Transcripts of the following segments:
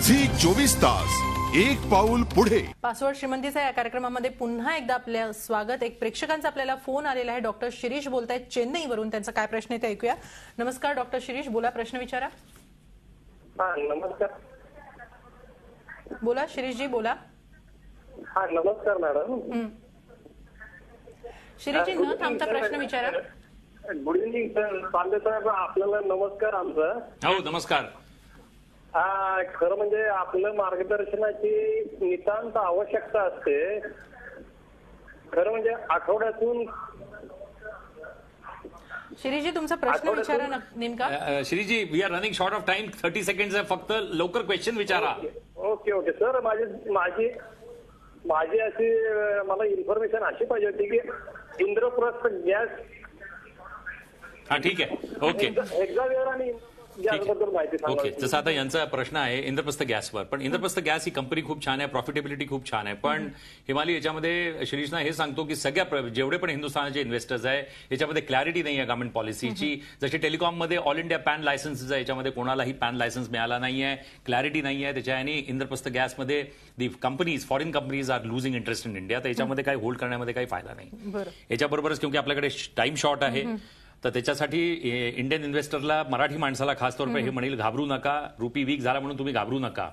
Zee 24 तास एक पाऊल पुढे। पासवर्ड श्रीमंतीचा या कार्यक्रमामध्ये पुन्हा एकदा आपलं स्वागत। एक प्रेक्षकांचा आपल्याला फोन आलेला आहे। डॉक्टर शिरीष बोलतायत चेन्नईवरून। त्यांचा काय प्रश्न आहे ते ऐकूया। नमस्कार डॉक्टर शिरीष, बोला, प्रश्न विचारा। नमस्कार। बोला शिरीष जी, बोला। नमस्कार मॅडम। शिरीष जी, न थांबता प्रश्न विचारा। Good evening sir. पांडे साहेब, आपल्याला नमस्कार आमचा। हो नमस्कार। खरं म्हणजे आपलं मार्गदर्शनाची नितांत आवश्यकता असते। खरं म्हणजे आठवड्यातून शिरीष जी, तुमचा प्रश्न विचारा नेमका। Shirish ji, we are running short of time, 30 seconds आहे फक्त, लवकर क्वेश्चन विचारा। ओके ओके सर, माझी अशी मला इन्फॉर्मेशन अशी पाहिजे होती की इंद्रप्रस्थ गॅस। ठीक आहे, ओके। एक्झावेअर आणि गॅसबद्दल माहिती सांगा। ओके, जसं आता यांचा प्रश्न आहे इंद्रप्रस्थ गॅसवर, पण इंद्रप्रस्थ गॅस ही कंपनी खूप छान आहे, प्रॉफिटेबिलिटी खूप छान आहे, पण हिमालय याच्यामध्ये शिरीषना हे सांगतो की सगळ्या जेवढे पण हिंदुस्थानाचे इन्व्हेस्टर्स आहे याच्यामध्ये क्लॅरिटी नाही आहे गव्हर्नमेंट पॉलिसीची। जशी टेलिकॉममध्ये ऑल इंडिया पॅन लायसन्स आहे, याच्यामध्ये कोणालाही पॅन लायसन्स मिळाला नाही आहे, क्लॅरिटी नाही आहे त्याच्या। आणि इंद्रप्रस्थ गॅसमध्ये the companies, foreign companies are losing interest in India, तर याच्यामध्ये काही होल्ड करण्यामध्ये काही फायदा नाही। याच्याबरोबरच क्योंकि आपल्याकडे टाइम शॉर्ट आहे, तर त्याच्यासाठी इंडियन इन्व्हेस्टरला, मराठी माणसाला खास तौर पे हे म्हणेल, घाबरू नका। रुपी वीक झाला म्हणून तुम्ही घाबरू नका।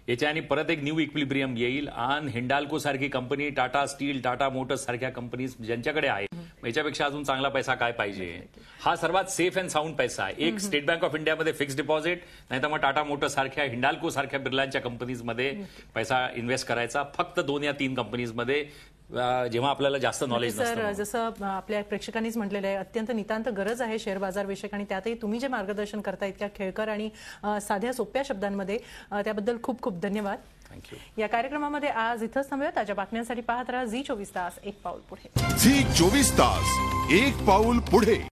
याच्याने परत एक न्यू इक्विलिब्रियम येईल आणि हिंडाल्को सारखी company, Tata steel, Tata Motors सारख्या कंपनीज ज्यांच्याकडे आहे, याच्यापेक्षा अजून चांगला पैसा काय पाहिजे। हा सर्वात सेफ अँड साऊंड पैसा आहे। एक स्टेट बँक ऑफ इंडियामध्ये फिक्स डिपॉझिट, नाही तर मग टाटा मोटर्स सारख्या, हिंडाल्को सारख्या बिर्लांच्या कंपनीजमध्ये पैसा इन्व्हेस्ट करायचा, फक्त 2 या 3 कंपनीजमध्ये, जेव्हा आपल्याला जास्त नॉलेज नसतं। सर, जसं आपल्या प्रेक्षकांनीच म्हटलेलं आहे, अत्यंत नितांत गरज आहे शेअर बाजार विषयक, आणि त्यातही तुम्ही जे मार्गदर्शन करता इतक्या खेळकर आणि साध्या सोप्या शब्दांमध्ये, त्याबद्दल खूप खूप धन्यवाद। थँक्यू। या कार्यक्रमामध्ये आज इथंच थांबूया। ताज्या बातम्यांसाठी पाहत राहा झी 24 तास एक पाऊल पुढे। झी 24 तास एक पाऊल पुढे।